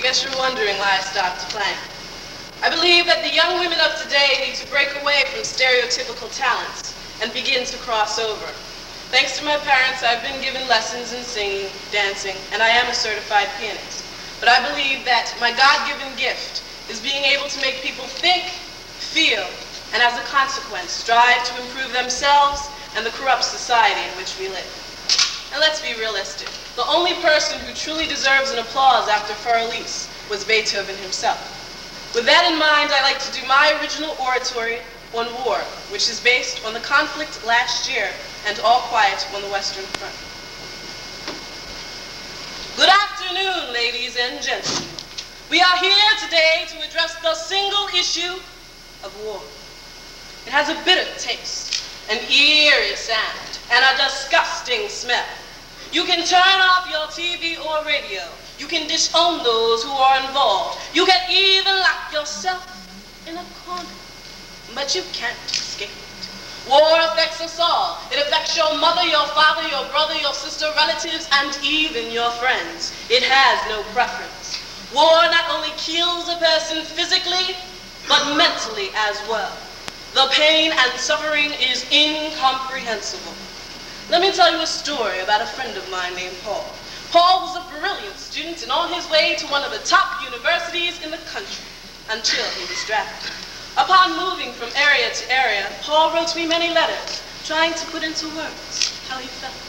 guess you're wondering why I stopped playing. I believe that the young women of today need to break away from stereotypical talents and begin to cross over. Thanks to my parents, I've been given lessons in singing, dancing, and I am a certified pianist. But I believe that my God-given gift is being able to make people think, feel, and as a consequence, strive to improve themselves and the corrupt society in which we live. And let's be realistic. The only person who truly deserves an applause after Für Elise was Beethoven himself. With that in mind, I like to do my original oratory on war, which is based on the conflict last year and All Quiet on the Western Front. Good afternoon, ladies and gentlemen. We are here today to address the single issue of war. It has a bitter taste, an eerie sound, and a disgusting smell. You can turn off your TV or radio. You can disown those who are involved. You can even lock yourself in a corner. But you can't escape it. War affects us all. It affects your mother, your father, your brother, your sister, relatives, and even your friends. It has no preference. War not only kills a person physically, but mentally as well. The pain and suffering is incomprehensible. Let me tell you a story about a friend of mine named Paul. Paul was a brilliant student and on his way to one of the top universities in the country until he was drafted. Upon moving from area to area, Paul wrote me many letters, trying to put into words how he felt.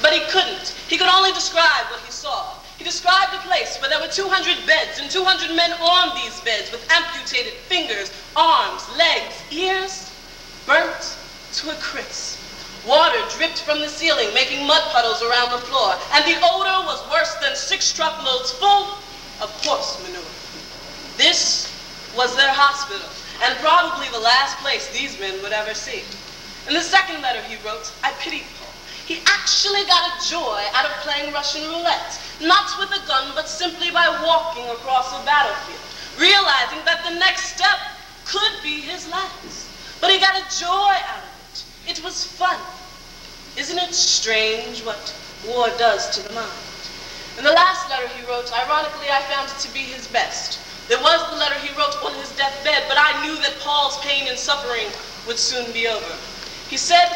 But he couldn't. He could only describe what he saw. He described a place where there were 200 beds and 200 men on these beds with amputated fingers, arms, legs, ears, burnt to a crisp. Water dripped from the ceiling, making mud puddles around the floor, and the odor was worse than 6 truckloads full of horse manure. This was their hospital, and probably the last place these men would ever see. In the second letter he wrote, I pitied Paul. He actually got a joy out of playing Russian roulette, not with a gun, but simply by walking across a battlefield, realizing that the next step could be his last. But he got a joy out of it. It was fun. Isn't it strange what war does to the mind? In the last letter he wrote, ironically, I found it to be his best. There was the letter he wrote on his deathbed, but I knew that Paul's pain and suffering would soon be over. He said,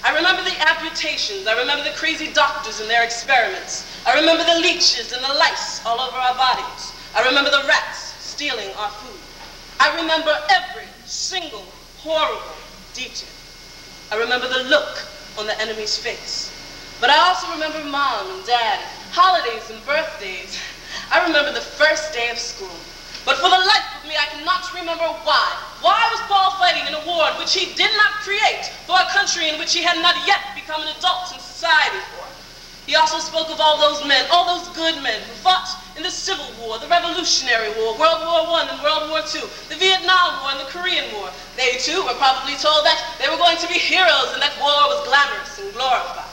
I remember the amputations. I remember the crazy doctors and their experiments. I remember the leeches and the lice all over our bodies. I remember the rats stealing our food. I remember every single horrible detail. I remember the look on the enemy's face. But I also remember Mom and Dad, holidays and birthdays. I remember the first day of school. But for the life of me, I cannot remember why. Why was Paul fighting in a war which he did not create for a country in which he had not yet become an adult in society for? He also spoke of all those men, all those good men who fought in the Civil War, the Revolutionary War, World War I and World War II, the Vietnam War and the Korean War. They too were probably told that they were going to be heroes and that war was glamorous and glorified.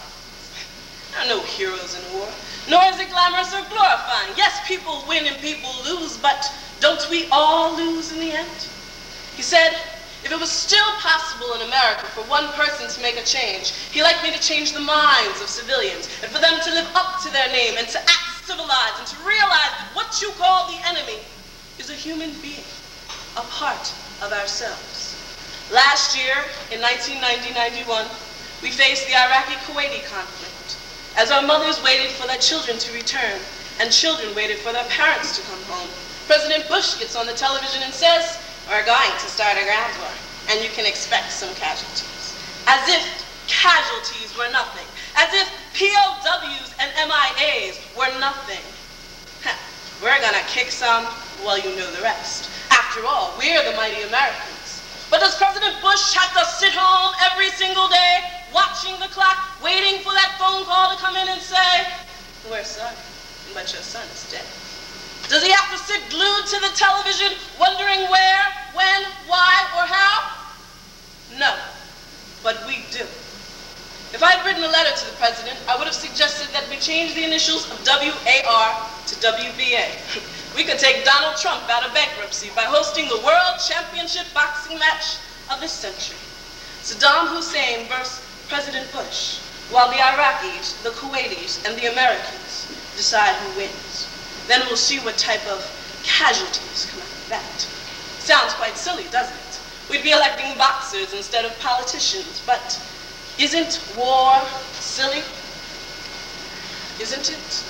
There are no heroes in war, nor is it glamorous or glorifying. Yes, people win and people lose, but don't we all lose in the end? He said, if it was still possible in America for one person to make a change, he'd like me to change the minds of civilians and for them to live up to their name and to act civilized and to realize that what you call the enemy is a human being, a part of ourselves. Last year, in 1990-91, we faced the Iraqi-Kuwaiti conflict. As our mothers waited for their children to return and children waited for their parents to come home, President Bush gets on the television and says, we're going to start a ground war, and you can expect some casualties. As if casualties were nothing. As if POWs and MIAs were nothing. We're gonna kick some, well, you know the rest. After all, we're the mighty Americans. But does President Bush have to sit home every single day, watching the clock, waiting for that phone call to come in and say, we're sorry, but your son is dead? Does he have to sit glued to the television, wondering where, when, why, or how? No, but we do. If I had written a letter to the president, I would have suggested that we change the initials of WAR to WBA. We could take Donald Trump out of bankruptcy by hosting the World Championship boxing match of the century. Saddam Hussein versus President Bush, while the Iraqis, the Kuwaitis, and the Americans decide who wins. Then we'll see what type of casualties come out of that. Sounds quite silly, doesn't it? We'd be electing boxers instead of politicians, but isn't war silly? Isn't it?